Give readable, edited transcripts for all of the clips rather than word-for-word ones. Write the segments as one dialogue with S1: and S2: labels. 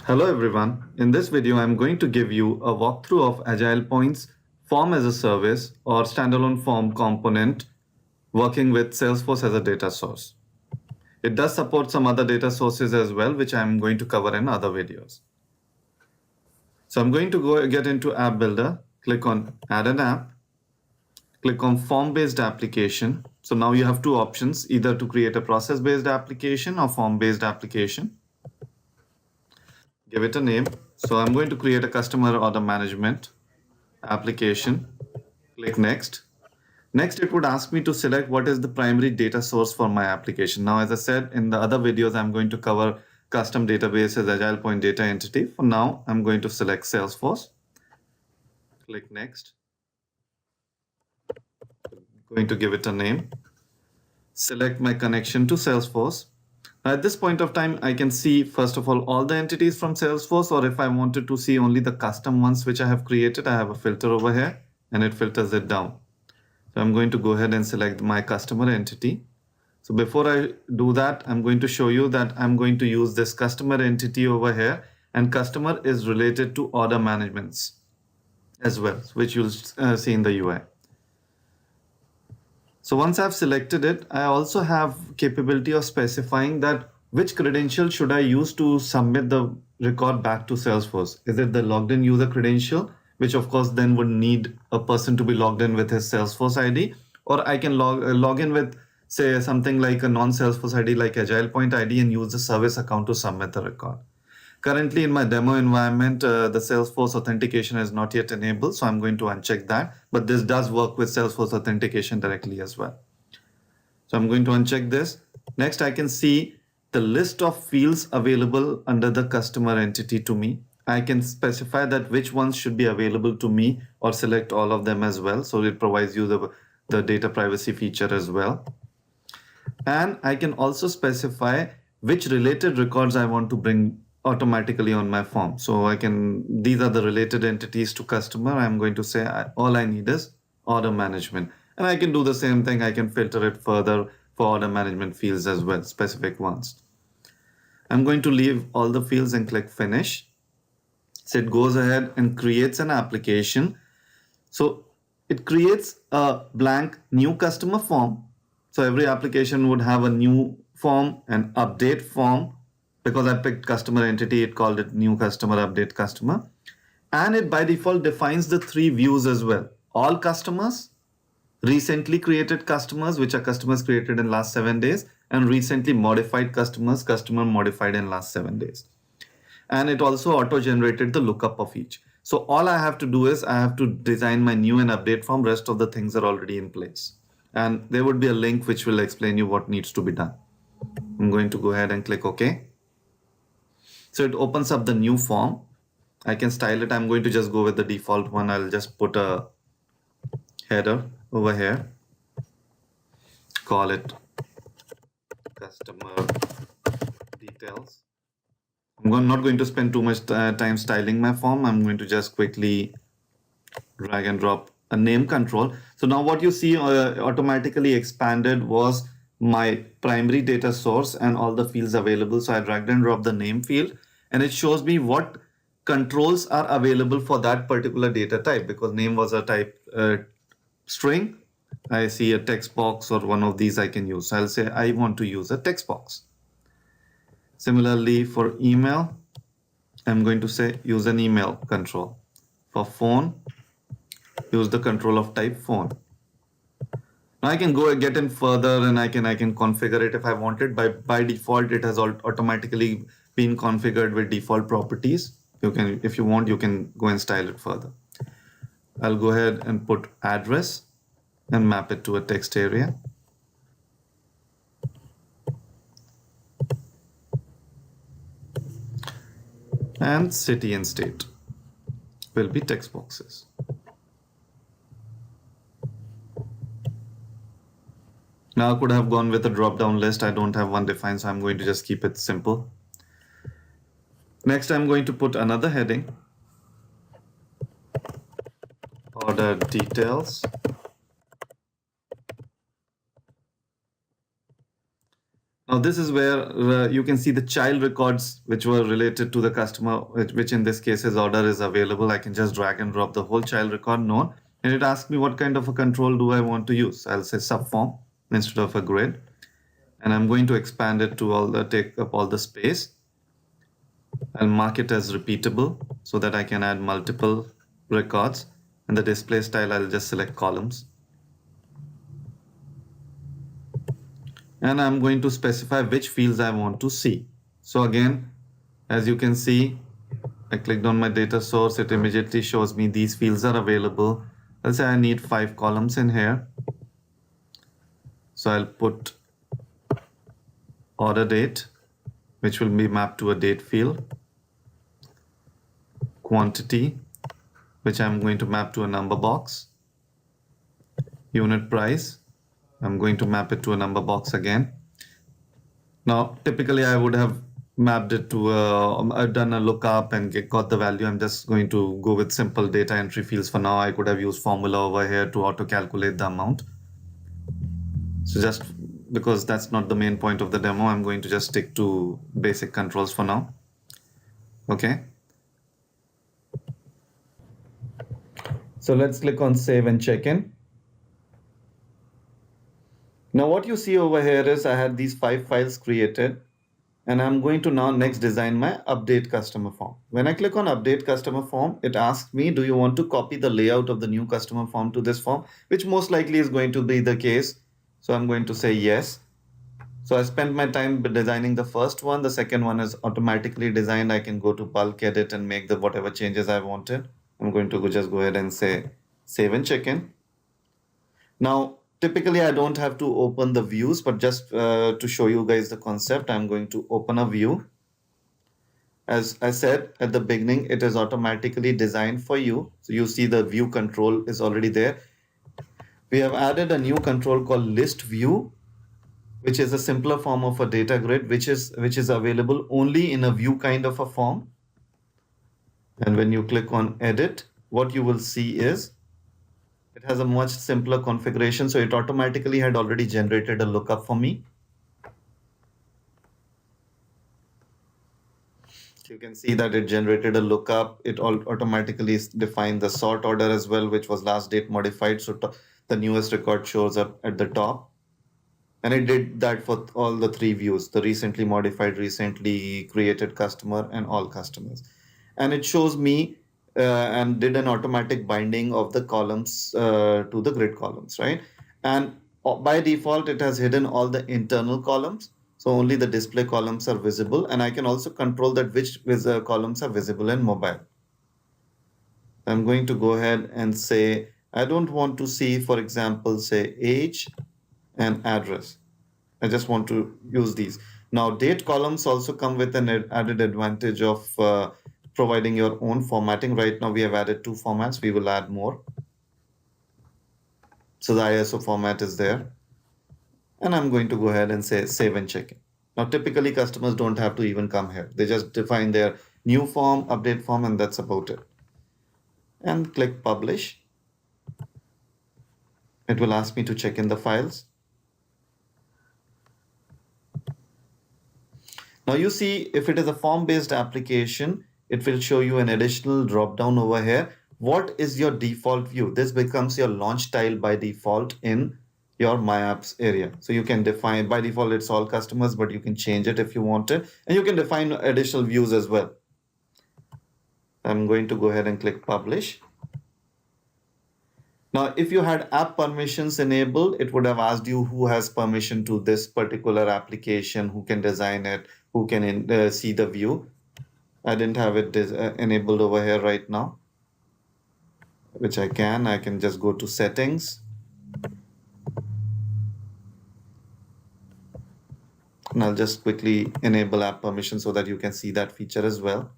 S1: Hello everyone. In this video, I'm going to give you a walkthrough of AgilePoint's form as a service or standalone form component working with Salesforce as a data source. It does support some other data sources as well, which I'm going to cover in other videos. So I'm going to get into App Builder, click on Add an App, click on Form-Based Application. So now you have two options, either to create a process-based application or form-based application. Give it a name. So I'm going to create a customer order management application. Click next. Next, it would ask me to select what is the primary data source for my application. Now, as I said in the other videos, I'm going to cover custom databases, AgilePoint data entity. For now, I'm going to select Salesforce. Click next. I'm going to give it a name. Select my connection to Salesforce. At this point of time, I can see, first of all the entities from Salesforce, or if I wanted to see only the custom ones which I have created, I have a filter over here and it filters it down. So I'm going to go ahead and select my customer entity. So before I do that, I'm going to show you that I'm going to use this customer entity over here, and customer is related to order managements as well, which you'll see in the UI. So once I've selected it, I also have capability of specifying that which credential should I use to submit the record back to Salesforce. Is it the logged in user credential, which of course then would need a person to be logged in with his Salesforce ID, or I can log in with, say, something like a non-Salesforce ID like AgilePoint ID and use the service account to submit the record. Currently in my demo environment, the Salesforce authentication is not yet enabled, so I'm going to uncheck that, but this does work with Salesforce authentication directly as well. So I'm going to uncheck this. Next, I can see the list of fields available under the customer entity to me. I can specify that which ones should be available to me or select all of them as well. So it provides you the data privacy feature as well. And I can also specify which related records I want to bring automatically on my form. So these are the related entities to customer. I'm going to say all I need is order management. And I can do the same thing. I can filter it further for order management fields as well, specific ones. I'm going to leave all the fields and click finish. So it goes ahead and creates an application. So it creates a blank new customer form. So every application would have a new form, an update form. Because I picked customer entity, it called it new customer, update customer. And it by default defines the three views as well. All customers, recently created customers, which are customers created in last 7 days, and recently modified customers, customer modified in last 7 days. And it also auto-generated the lookup of each. So all I have to do is I have to design my new and update form. Rest of the things are already in place. And there would be a link which will explain you what needs to be done. I'm going to go ahead and click OK. So it opens up the new form. I can style it. I'm going to just go with the default one. I'll just put a header over here. Call it customer details. I'm not going to spend too much time styling my form. I'm going to just quickly drag and drop a name control. So now what you see automatically expanded was my primary data source and all the fields available. So I dragged and dropped the name field, and it shows me what controls are available for that particular data type, because name was a type string. I see a text box or one of these I can use. So I'll say I want to use a text box. Similarly for email, I'm going to say use an email control. For phone, use the control of type phone. Now I can go get in further and I can configure it if I wanted. By default, it has automatically been configured with default properties. You can, if you want, you can go and style it further. I'll go ahead and put address and map it to a text area. And city and state will be text boxes. Now I could have gone with a drop-down list. I don't have one defined, so I'm going to just keep it simple. Next, I'm going to put another heading, order details. Now this is where you can see the child records which were related to the customer, which in this case is order is available. I can just drag and drop the whole child record node, and it asks me what kind of a control do I want to use. I'll say subform instead of a grid, and I'm going to expand it to take up all the space. I'll mark it as repeatable so that I can add multiple records. And the display style, I'll just select columns. And I'm going to specify which fields I want to see. So again, as you can see, I clicked on my data source. It immediately shows me these fields are available. Let's say I need 5 columns in here. So I'll put order date, which will be mapped to a date field. Quantity, which I'm going to map to a number box. Unit price, I'm going to map it to a number box again. Now, typically I would have mapped it to I've done a lookup and got the value. I'm just going to go with simple data entry fields for now. I could have used formula over here to auto calculate the amount. So just because that's not the main point of the demo, I'm going to just stick to basic controls for now. Okay. So let's click on save and check in. Now what you see over here is I had these 5 files created, and I'm going to now next design my update customer form. When I click on update customer form, it asks me, do you want to copy the layout of the new customer form to this form, which most likely is going to be the case. So I'm going to say yes. So I spent my time designing the first one. The second one is automatically designed. I can go to bulk edit and make the whatever changes I wanted. I'm going to just go ahead and say save and check in. Now, typically I don't have to open the views, but just to show you guys the concept, I'm going to open a view. As I said at the beginning, it is automatically designed for you. So you see the view control is already there. We have added a new control called list view, which is a simpler form of a data grid, which is available only in a view kind of a form. And when you click on edit, what you will see is it has a much simpler configuration. So it automatically had already generated a lookup for me. You can see that it generated a lookup. It automatically defined the sort order as well, which was last date modified. So the newest record shows up at the top. And it did that for all the 3 views, the recently modified, recently created customer, and all customers. And it shows me and did an automatic binding of the columns to the grid columns, right? And by default, it has hidden all the internal columns. So only the display columns are visible. And I can also control that which columns are visible in mobile. I'm going to go ahead and say, I don't want to see, for example, say age and address. I just want to use these. Now, date columns also come with an added advantage of providing your own formatting. Right now, we have added 2 formats. We will add more. So the ISO format is there. And I'm going to go ahead and say save and check in. Now, typically, customers don't have to even come here. They just define their new form, update form, and that's about it. And click publish. It will ask me to check in the files. Now you see, if it is a form-based application, it will show you an additional drop-down over here. What is your default view? This becomes your launch tile by default in your My Apps area. So you can define, by default, it's all customers, but you can change it if you want it. And you can define additional views as well. I'm going to go ahead and click publish. Now, if you had app permissions enabled, it would have asked you who has permission to this particular application, who can design it, who can see the view. I didn't have it enabled over here right now, which I can just go to settings. And I'll just quickly enable app permission so that you can see that feature as well.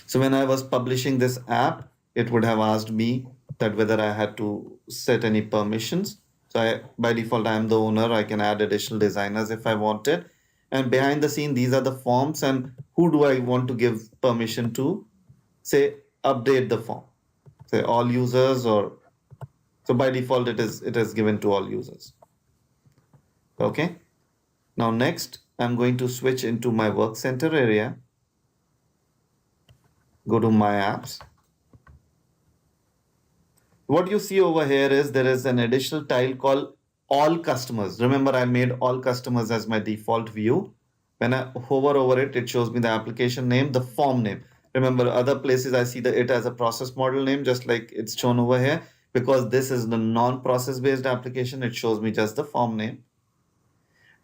S1: So when I was publishing this app, it would have asked me that whether I had to set any permissions. So by default, I am the owner. I can add additional designers if I wanted. And behind the scene, these are the forms, and who do I want to give permission to? Say update the form. Say all users, or so by default it is given to all users. Okay. Now next, I'm going to switch into my work center area. Go to my apps. What you see over here is there is an additional tile called all customers. Remember, I made all customers as my default view. When I hover over it, it shows me the application name, the form name. Remember, other places I see it as a process model name, just like it's shown over here. Because this is the non-process based application, it shows me just the form name.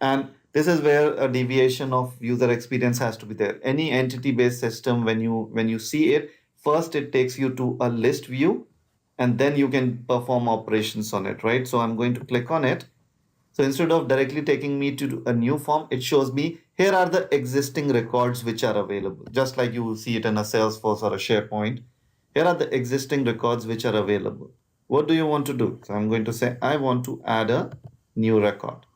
S1: And this is where a deviation of user experience has to be there. Any entity based system, when you see it, first it takes you to a list view, and then you can perform operations on it, right? So I'm going to click on it. So instead of directly taking me to a new form, it shows me here are the existing records which are available, just like you will see it in a Salesforce or a SharePoint. Here are the existing records which are available. What do you want to do? So I'm going to say I want to add a new record.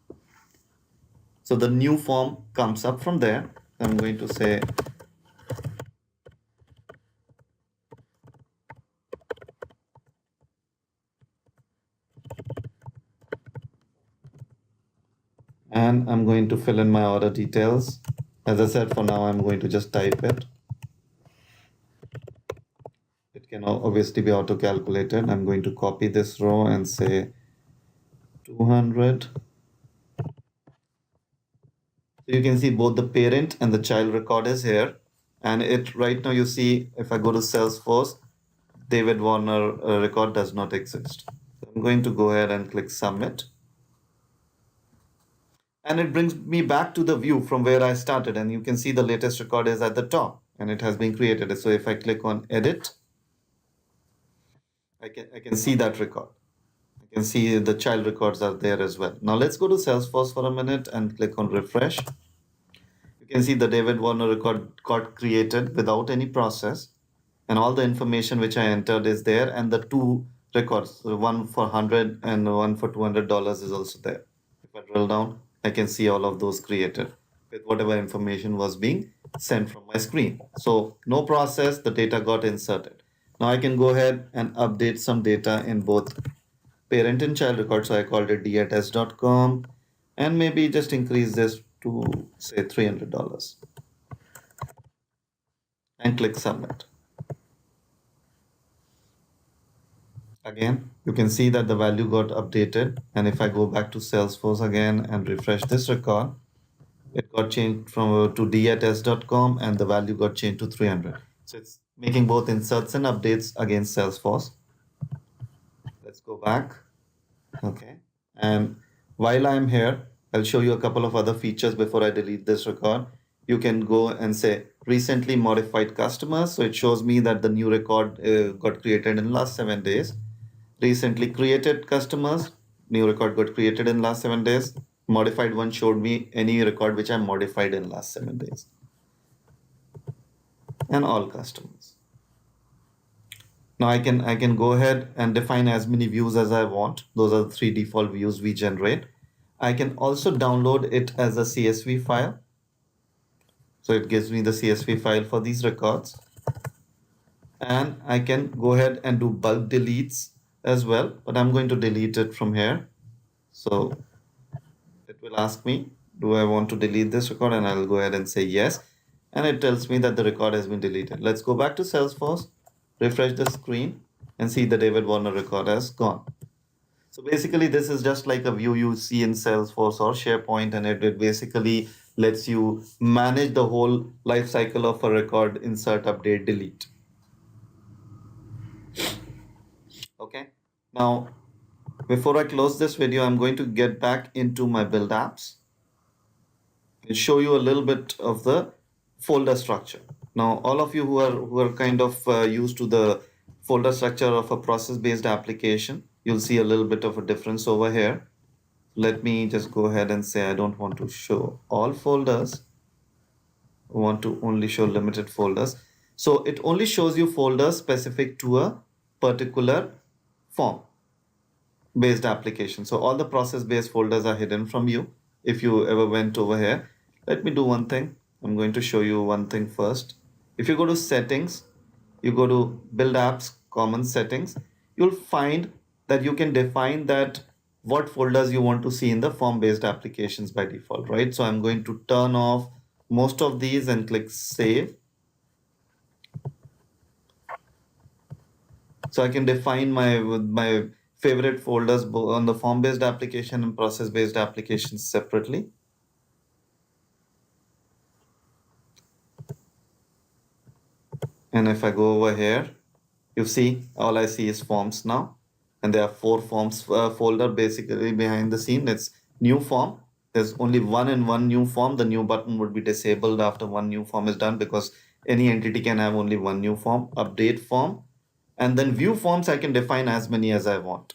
S1: So the new form comes up from there. I'm going to say and I'm going to fill in my order details. As I said, for now, I'm going to just type it. It can obviously be auto calculated. I'm going to copy this row and say 200. So you can see both the parent and the child record is here. And it right now you see if I go to Salesforce, David Warner record does not exist. So I'm going to go ahead and click submit. And it brings me back to the view from where I started, and you can see the latest record is at the top and it has been created. So if I click on edit, I can see that record. I can see the child records are there as well. Now let's go to Salesforce for a minute and click on refresh. You can see the David Warner record got created without any process, and all the information which I entered is there, and the two records, one for 100 and one for $200 is also there. If I drill down, I can see all of those created with whatever information was being sent from my screen. So no process, the data got inserted. Now I can go ahead and update some data in both parent and child record. So I called it d@s.com and maybe just increase this to say $300 and click submit. Again, you can see that the value got updated. And if I go back to Salesforce again and refresh this record, it got changed from to d@s.com and the value got changed to 300. So it's making both inserts and updates against Salesforce. Let's go back. Okay. And while I'm here, I'll show you a couple of other features before I delete this record. You can go and say recently modified customers. So it shows me that the new record got created in last 7 days. Recently created customers, new record got created in last 7 days. Modified one showed me any record which I modified in last 7 days. And all customers. Now I can go ahead and define as many views as I want. Those are the 3 default views we generate. I can also download it as a CSV file. So it gives me the CSV file for these records. And I can go ahead and do bulk deletes as well, but I'm going to delete it from here. So it will ask me, do I want to delete this record? And I'll go ahead and say yes. And it tells me that the record has been deleted. Let's go back to Salesforce, refresh the screen, and see the David Warner record has gone. So basically, this is just like a view you see in Salesforce or SharePoint, and it basically lets you manage the whole life cycle of a record, insert, update, delete. Okay. Now, before I close this video, I'm going to get back into my build apps and show you a little bit of the folder structure. Now, all of you who are kind of used to the folder structure of a process-based application, you'll see a little bit of a difference over here. Let me just go ahead and say I don't want to show all folders. I want to only show limited folders. So it only shows you folders specific to a particular form based application. So all the process based folders are hidden from you if you ever went over here. Let me do one thing. I'm going to show you one thing first. If you go to settings, you go to build apps, common settings, you'll find that you can define that what folders you want to see in the form-based applications by default, right? So I'm going to turn off most of these and click save. So I can define my favorite folders both on the form-based application and process-based applications separately. And if I go over here, you see all I see is forms now. And there are 4 forms folder basically behind the scene. It's new form. There's only one and one new form. The new button would be disabled after one new form is done, because any entity can have only one new form. Update form. And then view forms, I can define as many as I want.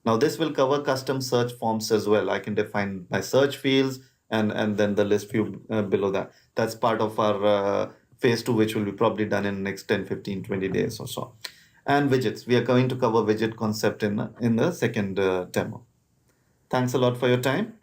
S1: Now this will cover custom search forms as well. I can define my search fields and then the list view below that. That's part of our phase 2, which will be probably done in the next 10, 15, 20 days or so. And widgets. We are going to cover widget concept in the second demo. Thanks a lot for your time.